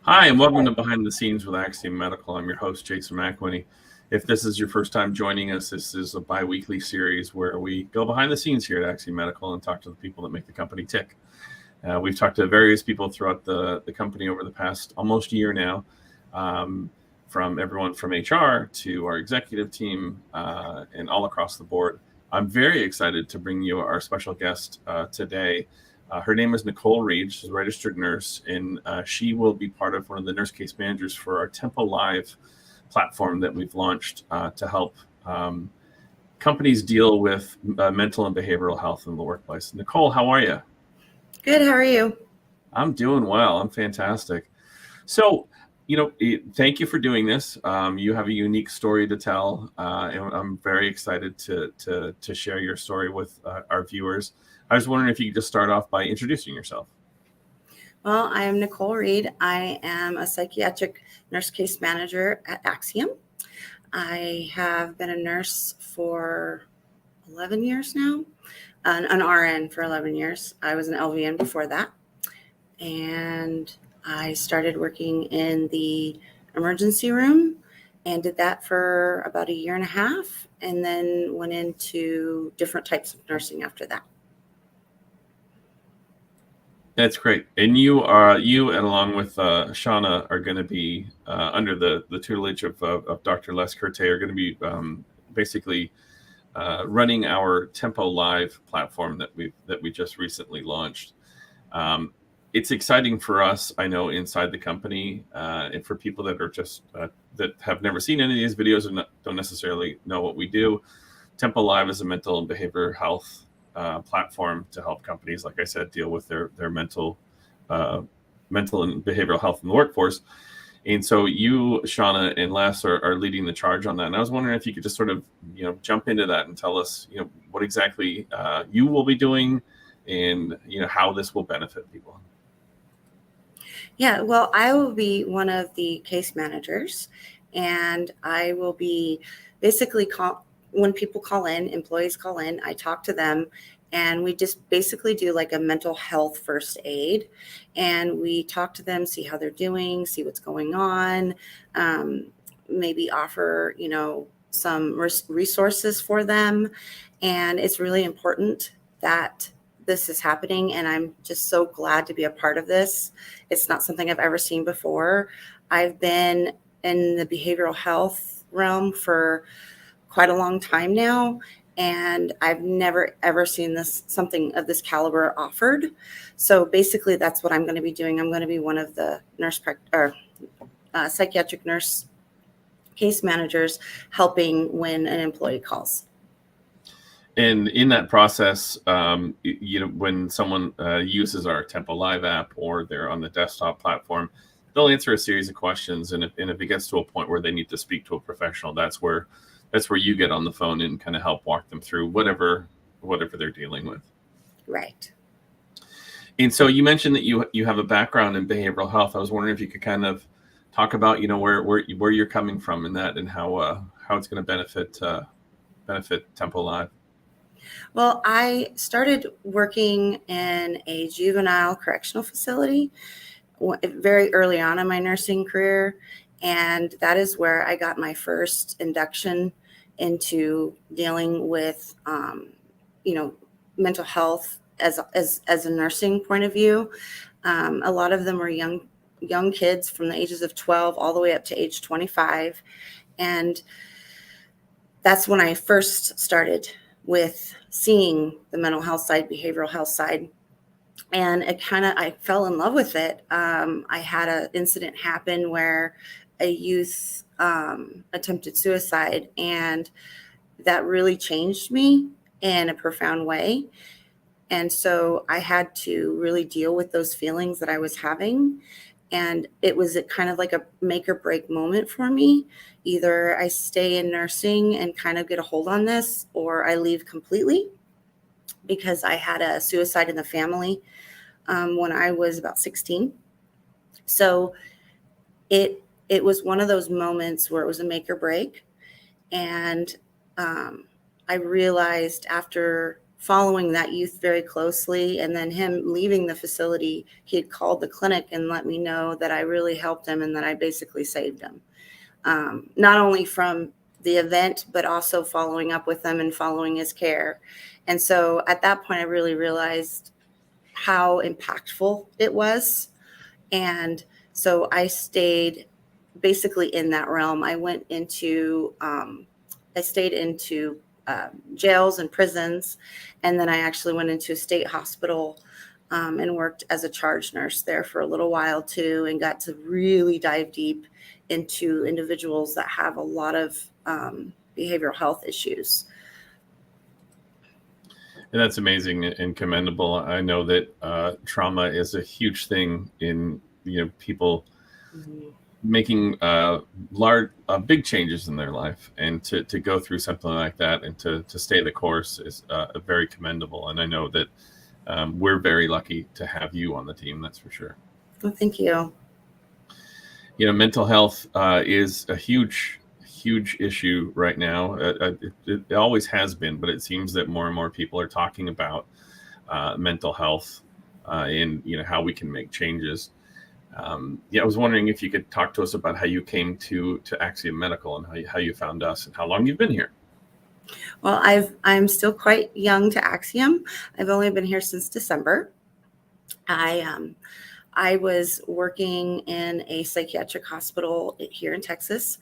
Hi, and welcome to Behind the Scenes with Axiom Medical. I'm your host, Jason McWhinney. If this is your first time joining us, this is a bi-weekly series where we go behind the scenes here at Axiom Medical and talk to the people that make the company tick. We've talked to various people throughout the company over the past almost year now, from everyone from HR to our executive team and all across the board. I'm very excited to bring you our special guest today. Her name is Nichole Ried. She's a registered nurse, and she will be part of one of the nurse case managers for our Tempo Live platform that we've launched to help companies deal with mental and behavioral health in the workplace. Nichole, how are you? Good. How are you? I'm doing well. I'm fantastic. So, thank you for doing this. You have a unique story to tell, and I'm very excited to share your story with our viewers. I was wondering if you could just start off by introducing yourself. Well, I am Nichole Ried. I am a psychiatric nurse case manager at Axiom. I have been a nurse for 11 years now, an RN for 11 years. I was an LVN before that. And I started working in the emergency room and did that for about a year and a half, and then went into different types of nursing after that. That's great. And you and along with Shauna are going to be under the tutelage of Dr. Les Curte are going to be basically running our Tempo Live platform that we just recently launched. It's exciting for us, I know, inside the company, and for people that are just that have never seen any of these videos and don't necessarily know what we do. Tempo Live is a mental and behavioral health platform to help companies, like I said, deal with their mental and behavioral health in the workforce. And so you, Shauna, and Les are leading the charge on that. And I was wondering if you could just sort of, jump into that and tell us, what exactly you will be doing and, how this will benefit people. Yeah, well, I will be one of the case managers, and I will be basically when people call in, employees call in, I talk to them, and we just basically do like a mental health first aid, and we talk to them, see how they're doing, see what's going on, maybe offer, some resources for them. And it's really important that this is happening, and I'm just so glad to be a part of this. It's not something I've ever seen before. I've been in the behavioral health realm for quite a long time now, and I've never ever seen something of this caliber offered. So basically that's what I'm going to be doing. I'm going to be one of the psychiatric nurse case managers helping when an employee calls. And in that process, when someone uses our Tempo Live app or they're on the desktop platform, they'll answer a series of questions. And if it gets to a point where they need to speak to a professional, that's where you get on the phone and kind of help walk them through whatever they're dealing with. Right. And so you mentioned that you have a background in behavioral health. I was wondering if you could kind of talk about, where you're coming from in that and how it's going to benefit Tempo Live. Well, I started working in a juvenile correctional facility very early on in my nursing career, and that is where I got my first induction into dealing with, mental health as a nursing point of view. A lot of them were young kids from the ages of 12 all the way up to age 25, and that's when I first started with seeing the mental health side, behavioral health side. And I fell in love with it. I had an incident happen where a youth attempted suicide, and that really changed me in a profound way. And so I had to really deal with those feelings that I was having. And it was kind of like a make or break moment for me. Either I stay in nursing and kind of get a hold on this, or I leave completely, because I had a suicide in the family when I was about 16. So it was one of those moments where it was a make or break. And I realized after following that youth very closely. And then him leaving the facility, he had called the clinic and let me know that I really helped him and that I basically saved him. Not only from the event, but also following up with him and following his care. And so at that point, I really realized how impactful it was. And so I stayed basically in that realm. I stayed into jails and prisons. And then I actually went into a state hospital and worked as a charge nurse there for a little while too, and got to really dive deep into individuals that have a lot of behavioral health issues. And that's amazing and commendable. I know that trauma is a huge thing in people making big changes in their life, and to go through something like that and to stay the course is very commendable. And I know that we're very lucky to have you on the team. That's for sure. Well, thank you. Mental health is a huge issue right now. It always has been, but it seems that more and more people are talking about mental health and how we can make changes. I was wondering if you could talk to us about how you came to Axiom Medical and how you found us and how long you've been here. Well, I'm still quite young to Axiom. I've only been here since December. I was working in a psychiatric hospital here in Texas,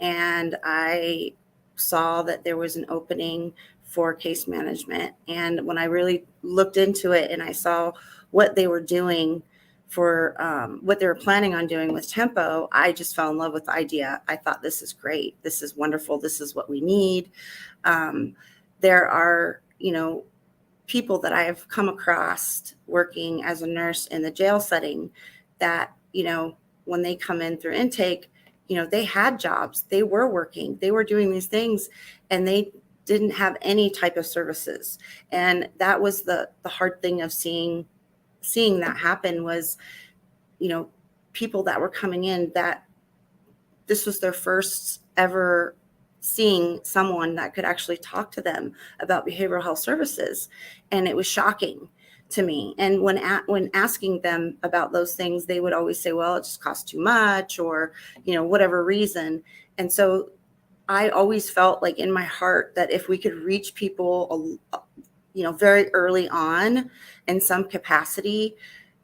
and I saw that there was an opening for case management. And when I really looked into it and I saw what they were doing for what they were planning on doing with Tempo, I just fell in love with the idea. I thought, this is great. This is wonderful. This is what we need. There are, people that I've come across working as a nurse in the jail setting that, when they come in through intake, they had jobs, they were working, they were doing these things, and they didn't have any type of services. And that was the hard thing of seeing that happen was, people that were coming in that this was their first ever seeing someone that could actually talk to them about behavioral health services. And it was shocking to me. And when asking them about those things, they would always say, well, it just costs too much, or, whatever reason. And so I always felt like in my heart that if we could reach people, very early on in some capacity,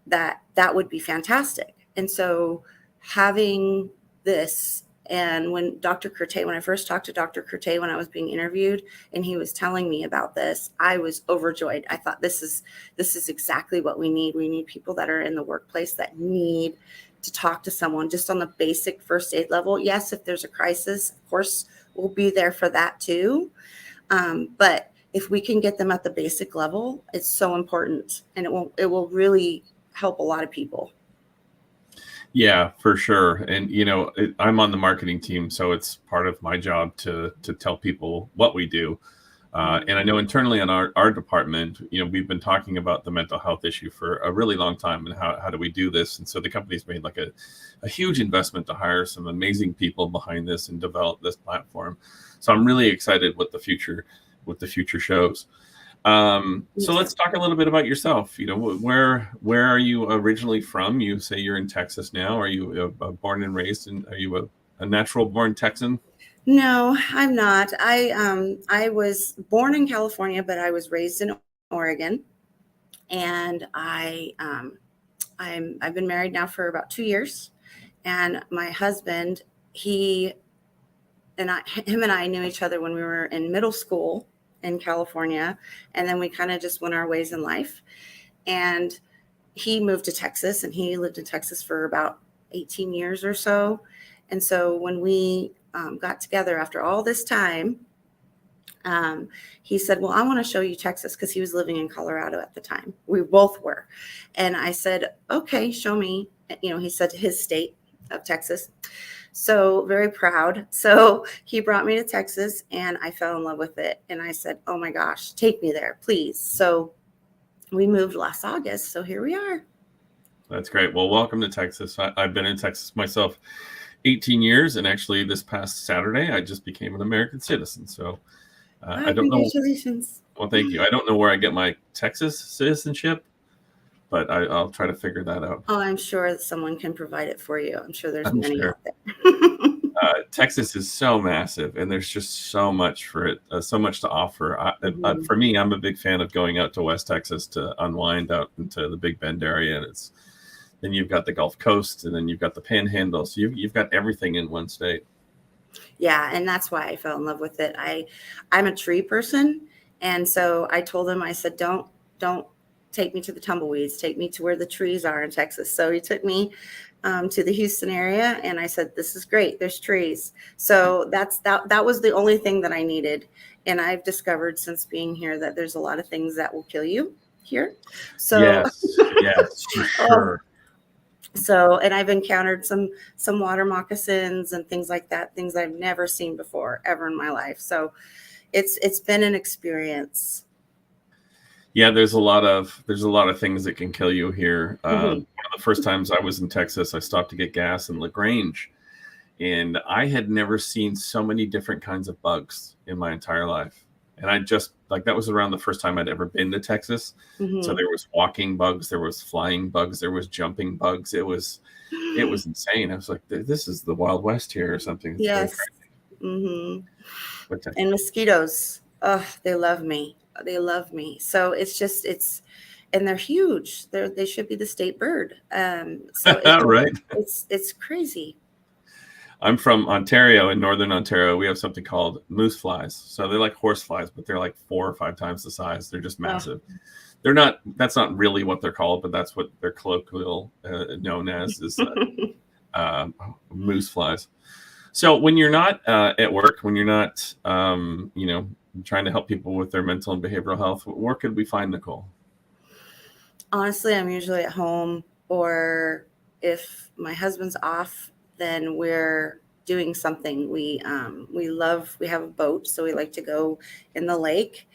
that would be fantastic. And so having this, and when I first talked to Dr. Curte, when I was being interviewed and he was telling me about this, I was overjoyed. I thought, this is exactly what we need. We need people that are in the workplace that need to talk to someone just on the basic first aid level. Yes, if there's a crisis, of course, we'll be there for that too. But if we can get them at the basic level, it's so important, and it will really help a lot of people. Yeah, for sure. And, I'm on the marketing team, so it's part of my job to tell people what we do. And I know internally in our department, we've been talking about the mental health issue for a really long time, and how do we do this? And so the company's made like a huge investment to hire some amazing people behind this and develop this platform. So I'm really excited what the future shows. So let's talk a little bit about yourself. Where are you originally from? You say you're in Texas now. Are you born and raised, and are you a natural born Texan? No, I'm not. I was born in California, but I was raised in Oregon, and I've been married now for about 2 years, and my husband, him and I knew each other when we were in middle school in California, and then we kind of just went our ways in life. And he moved to Texas, and he lived in Texas for about 18 years or so. And so when we got together after all this time, he said, well, I want to show you Texas, because he was living in Colorado at the time. We both were. And I said, okay, show me. He said his state of Texas. So very proud. So he brought me to Texas, and I fell in love with it. And I said, oh my gosh, take me there, please. So we moved last August. So here we are. That's great. Well, welcome to Texas. I've been in Texas myself 18 years. And actually this past Saturday, I just became an American citizen. So I don't know. Congratulations. Well, thank you. I don't know where I get my Texas citizenship, but I'll try to figure that out. Oh, I'm sure that someone can provide it for you. I'm sure there's I'm many sure. out there. Texas is so massive, and there's just so much for it, so much to offer. Mhm. For me, I'm a big fan of going out to West Texas to unwind out into the Big Bend area, and then you've got the Gulf Coast, and then you've got the Panhandle. So you've got everything in one state. Yeah, and that's why I fell in love with it. I'm a tree person, and so I told him, I said, don't take me to the tumbleweeds, take me to where the trees are in Texas. So he took me to the Houston area, and I said, this is great. There's trees. So that was the only thing that I needed. And I've discovered since being here that there's a lot of things that will kill you here. So Yes, for oh, sure. so, and I've encountered some water moccasins and things like that, things I've never seen before ever in my life. So it's been an experience. Yeah, there's a lot of things that can kill you here. One Mhm. of the first times I was in Texas, I stopped to get gas in LaGrange, and I had never seen so many different kinds of bugs in my entire life. And I just like that was around the first time I'd ever been to Texas. So Mhm. there was walking bugs, there was flying bugs, there was jumping bugs. It was insane. I was like, this is the Wild West here or something. It's really Yes. crazy. Hmm. But And mosquitoes. Oh, they love me. They love me. So and they're huge. They should be the state bird. So right. it's crazy. I'm from Ontario, in northern Ontario. We have something called moose flies. So they're like horse flies, but they're like 4 or 5 times the size. They're just Oh, massive. They're not. That's not really what they're called, but that's what they're colloquial known as is moose flies. So when you're not at work, when you're not, trying to help people with their mental and behavioral health, where could we find Nichole? honestly, I'm usually at home, or if my husband's off, then we're doing something. We have a boat, so we like to go in the lake.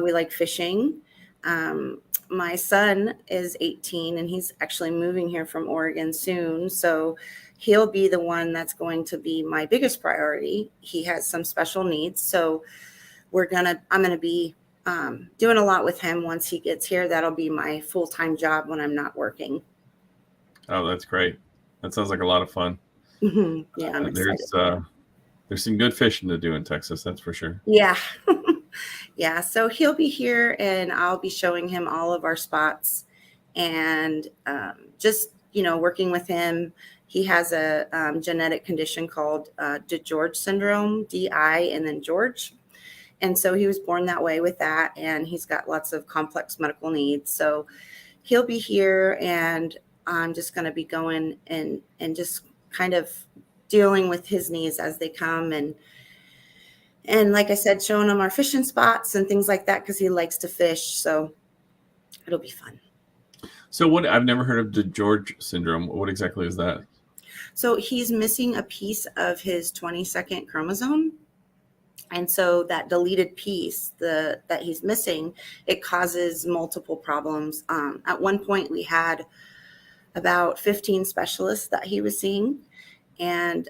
We like fishing. My son is 18, and he's actually moving here from Oregon soon, so he'll be the one that's going to be my biggest priority. He has some special needs, so I'm gonna be doing a lot with him once he gets here. That'll be my full-time job when I'm not working. Oh, that's great. That sounds like a lot of fun. Yeah, I'm excited. There's some good fishing to do in Texas, that's for sure. Yeah. Yeah. So he'll be here, and I'll be showing him all of our spots, and just, working with him. He has a genetic condition called DiGeorge syndrome, DI, and then George. And so he was born that way with that, and he's got lots of complex medical needs. So he'll be here, and I'm just going to be going and just kind of dealing with his needs as they come, and like I said, showing him our fishing spots and things like that because he likes to fish. So it'll be fun. So what I've never heard of DiGeorge syndrome. What exactly is that? So he's missing a piece of his 22nd chromosome. And so that deleted piece that he's missing, it causes multiple problems. At one point, we had about 15 specialists that he was seeing, and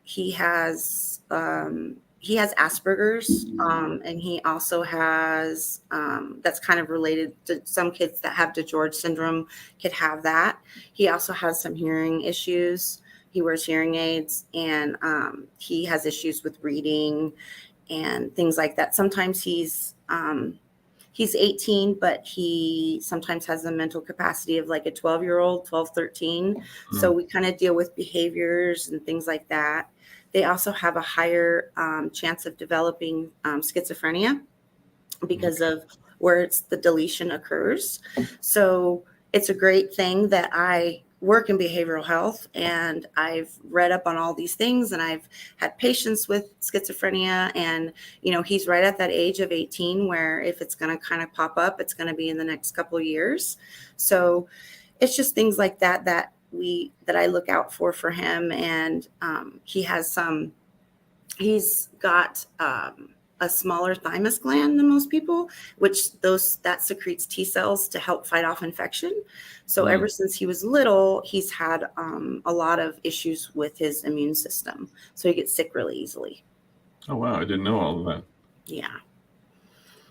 he has Asperger's, and he also has that's kind of related to some kids that have DiGeorge syndrome could have that. He also has some hearing issues. He wears hearing aids, and he has issues with reading and things like that. Sometimes he's 18, but he sometimes has the mental capacity of like a 12-year-old, 12, 13. So Mm. we kind of deal with behaviors and things like that. They also have a higher chance of developing schizophrenia because Okay. of where the deletion occurs. So it's a great thing that I work in behavioral health, and I've read up on all these things, and I've had patients with schizophrenia, and he's right at that age of 18 where if it's going to kind of pop up, it's going to be in the next couple of years. So it's just things like that I look out for him. And he's got a smaller thymus gland than most people, which that secretes T cells to help fight off infection. So Mm. ever since he was little, he's had a lot of issues with his immune system. So he gets sick really easily. Oh wow, I didn't know all of that. Yeah.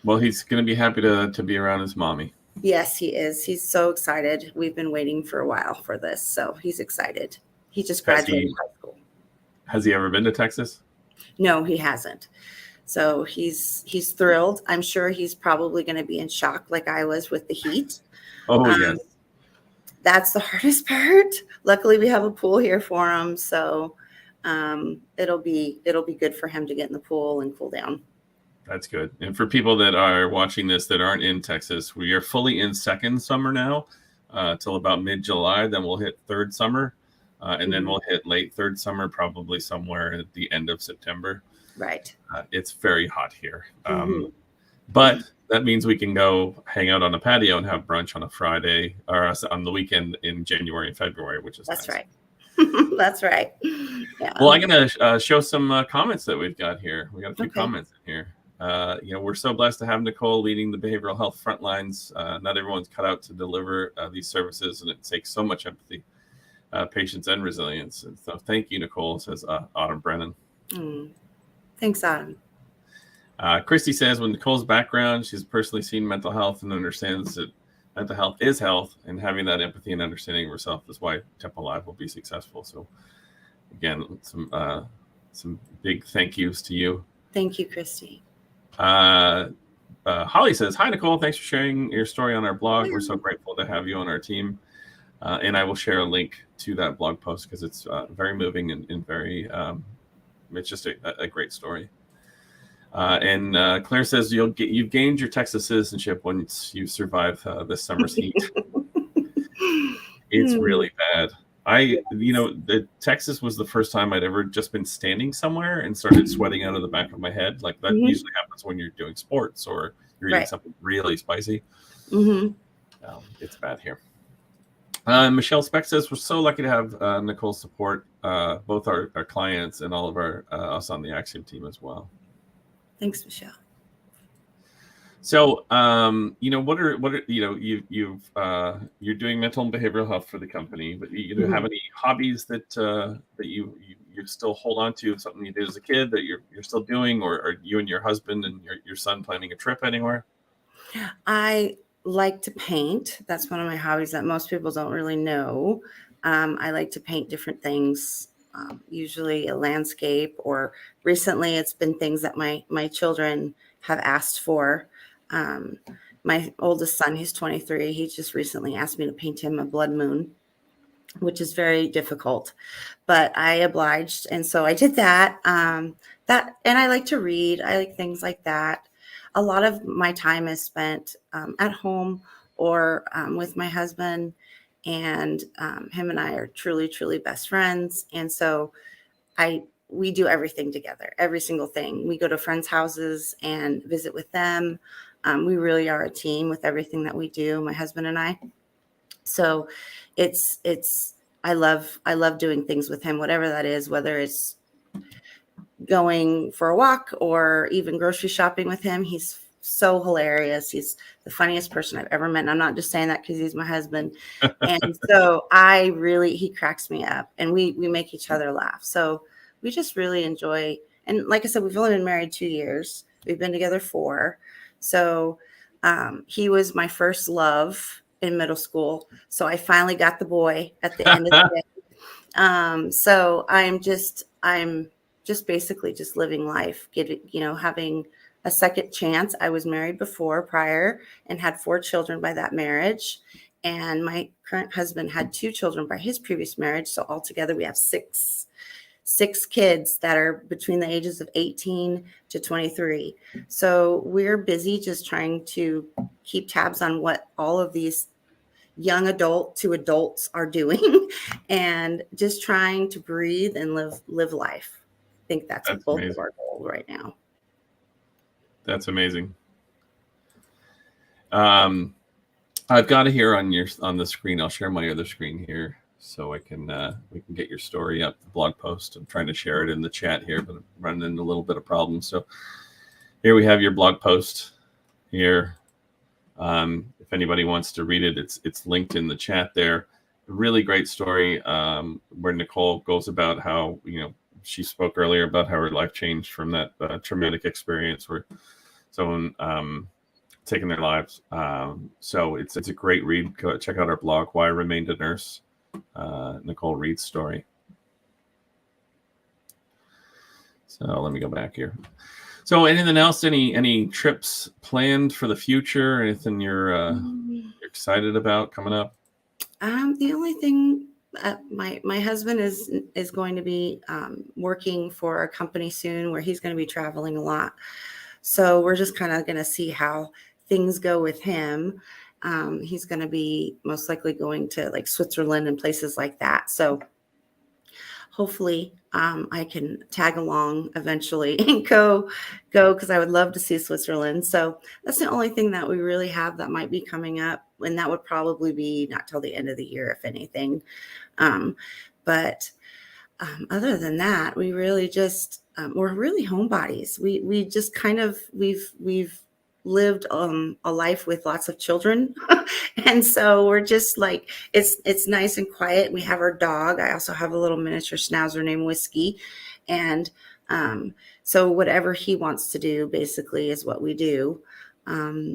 Well, he's going to be happy to be around his mommy. Yes, he is. He's so excited. We've been waiting for a while for this, so he's excited. He just graduated high school. Has he ever been to Texas? No, he hasn't. So he's thrilled. I'm sure he's probably going to be in shock like I was with the heat. Oh, yes. That's the hardest part. Luckily, we have a pool here for him, so it'll be good for him to get in the pool and cool down. That's good. And for people that are watching this that aren't in Texas, we are fully in second summer now till about mid-July. Then we'll hit third summer, and then we'll hit late third summer, probably somewhere at the end of September. Right. It's very hot here. But that means we can go hang out on a patio and have brunch on a Friday or on the weekend in January and February, which is That's nice. right. That's right. Yeah. Well, I'm going to show some comments that we've got here. We got a few comments in here. We're so blessed to have Nichole leading the behavioral health front lines. Not everyone's cut out to deliver these services, and it takes so much empathy, patience, and resilience. And so thank you, Nichole, says Autumn Brennan. Thanks, Autumn. Christy says, with Nichole's background, she's personally seen mental health and understands that mental health is health, and having that empathy and understanding of herself is why Temple Live will be successful. So again, some big thank yous to you. Thank you, Christy. Holly says, hi, Nichole. Thanks for sharing your story on our blog. We're so grateful to have you on our team. And I will share a link to that blog post because it's very moving and very, it's just a great story. And Claire says you've gained your Texas citizenship once you survive this summer's heat. It's really bad. Texas was the first time I'd ever just been standing somewhere and started sweating out of the back of my head. Like that usually happens when you're doing sports or you're eating something really spicy. It's bad here. Michelle Speck says, we're so lucky to have Nichole's support, both our clients and all of us on the Axiom team as well. Thanks, Michelle. So, what are you're doing mental and behavioral health for the company, but you do have any hobbies that you still hold on to, something you did as a kid that you're still doing, or are you and your husband and your son planning a trip anywhere? I like to paint. That's one of my hobbies that most people don't really know. I like to paint different things. Usually a landscape, or recently it's been things that my children have asked for. My oldest son, he's 23. He just recently asked me to paint him a blood moon, which is very difficult, but I obliged. And so I did that, and I like to read. I like things like that. A lot of my time is spent at home or with my husband, and him and I are truly, truly best friends. And so we do everything together, every single thing. We go to friends' houses and visit with them. We really are a team with everything that we do, my husband and I. So I love doing things with him, whatever that is, whether it's going for a walk or even grocery shopping with him. He's so hilarious. He's the funniest person I've ever met. And I'm not just saying that because he's my husband. And so he cracks me up, and we make each other laugh. So we just really enjoy. And like I said, we've only been married 2 years. We've been together 4. So he was my first love in middle school. So I finally got the boy at the end of the day. So I'm just basically just living life, having a second chance. I was married prior and had 4 children by that marriage. And my current husband had 2 children by his previous marriage. So altogether we have 6 kids that are between the ages of 18 to 23. So we're busy just trying to keep tabs on what all of these young adult to adults are doing, and just trying to breathe and live life. I think that's both amazing. Of our goals right now. That's amazing. I've got it here on the screen. I'll share my other screen here so we can get your story up, the blog post. I'm trying to share it in the chat here, but I'm running into a little bit of problems. So here we have your blog post here. If anybody wants to read it, it's linked in the chat there. A really great story where Nichole goes about how she spoke earlier about how her life changed from that traumatic experience where someone taken their lives. So it's a great read. Go check out our blog, Why I Remained a Nurse, Nichole Ried's story. So let me go back here. So anything else? Any trips planned for the future? Anything you're excited about coming up? The only thing, my husband is going to be working for a company soon where he's going to be traveling a lot. So we're just kind of going to see how things go with him. He's going to be most likely going to like Switzerland and places like that. So hopefully I can tag along eventually and go because I would love to see Switzerland. So that's the only thing that we really have that might be coming up. And that would probably be not till the end of the year, if anything. But other than that, we really just, we're really homebodies. We just kind of, we've lived a life with lots of children. And so we're just like, it's nice and quiet. We have our dog. I also have a little miniature schnauzer named Whiskey. And so whatever he wants to do basically is what we do.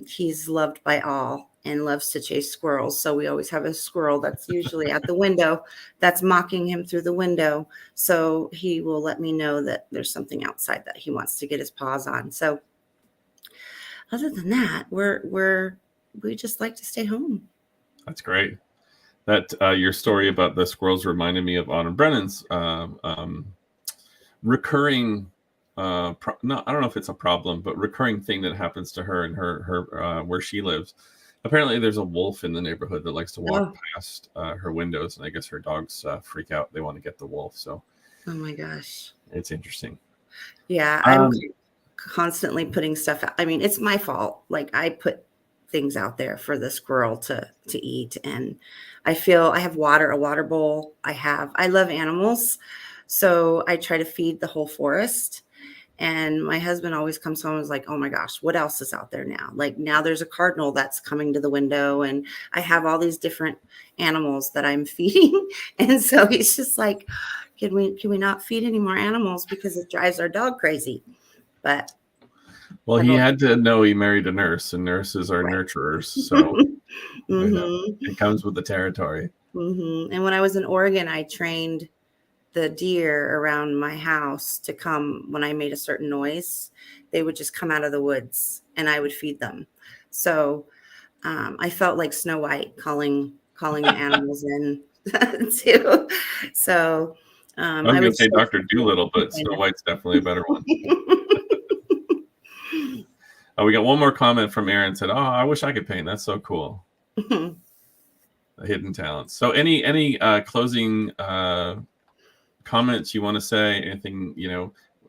He's loved by all and loves to chase squirrels. So we always have a squirrel that's usually at the window that's mocking him through the window. So he will let me know that there's something outside that he wants to get his paws on. So other than that, we just like to stay home. That's great. That your story about the squirrels reminded me of Autumn Brennan's recurring I don't know if it's a problem, but recurring thing that happens to her and her where she lives. Apparently there's a wolf in the neighborhood that likes to walk past her windows, and I guess her dogs freak out. They want to get the wolf. So oh my gosh, it's interesting. Yeah, I'm constantly putting stuff out. I mean, it's my fault. Like I put things out there for the squirrel to eat, and I feel I have a water bowl. I love animals, so I try to feed the whole forest. And my husband always comes home and is like, oh my gosh, what else is out there now? Like now there's a cardinal that's coming to the window, and I have all these different animals that I'm feeding. And so he's just like, can we not feed any more animals because it drives our dog crazy? But well, he had to know he married a nurse, and nurses are nurturers. So it comes with the territory. And when I was in Oregon, I trained the deer around my house to come when I made a certain noise. They would just come out of the woods and I would feed them. So I felt like Snow White calling the animals in too. So I was going to say Dr. Dolittle, but Snow White's definitely a better one. We got one more comment from Aaron. Said, "Oh, I wish I could paint. That's so cool." The hidden talents. So any closing comments you want to say? Anything,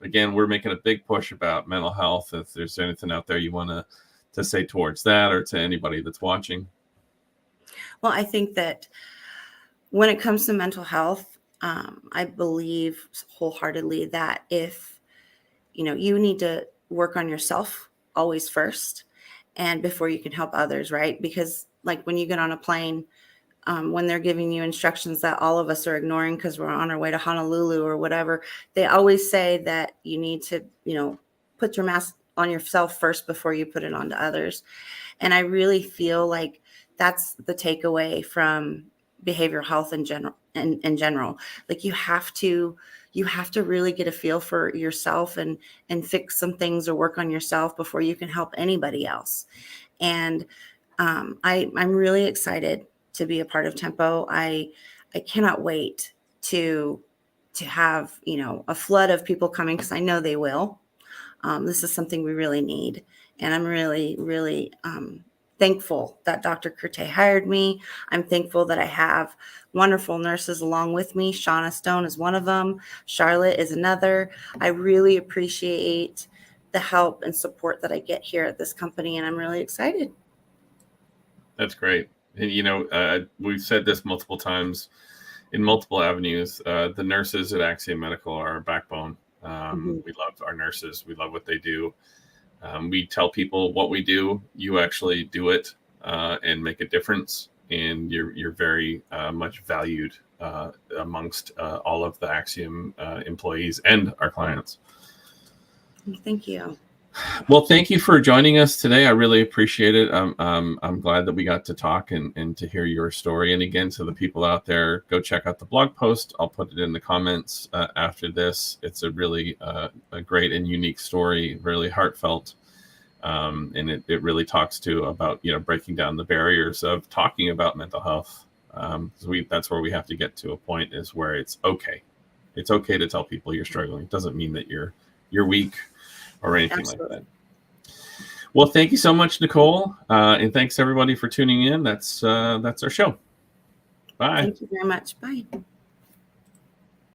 again, we're making a big push about mental health. If there's anything out there you want to say towards that, or to anybody that's watching. Well, I think that when it comes to mental health, I believe wholeheartedly that if you need to work on yourself always first, and before you can help others, right? Because like when you get on a plane, when they're giving you instructions that all of us are ignoring because we're on our way to Honolulu or whatever, they always say that you need to, put your mask on yourself first before you put it on to others. And I really feel like that's the takeaway from behavioral health in general. Like you have to really get a feel for yourself and fix some things or work on yourself before you can help anybody else. And I'm really excited to be a part of Tempo. I cannot wait to have, a flood of people coming, because I know they will. This is something we really need. And I'm really, really thankful that Dr. Curte hired me. I'm thankful that I have wonderful nurses along with me. Shauna Stone is one of them. Charlotte is another. I really appreciate the help and support that I get here at this company, and I'm really excited. That's great. And, we've said this multiple times in multiple avenues. The nurses at Axiom Medical are our backbone. We love our nurses. We love what they do. We tell people what we do. You actually do it and make a difference. And you're very much valued amongst all of the Axiom employees and our clients. Thank you. Well, thank you for joining us today. I really appreciate it. I'm glad that we got to talk and to hear your story. And again, to the people out there, go check out the blog post. I'll put it in the comments after this. It's a really a great and unique story, really heartfelt. And it really talks about, breaking down the barriers of talking about mental health. That's where we have to get to a point, is where it's okay. It's okay to tell people you're struggling. It doesn't mean that you're weak or anything Absolutely. Like that. Well, thank you so much, Nichole. And thanks everybody for tuning in. That's our show. Bye. Thank you very much. Bye.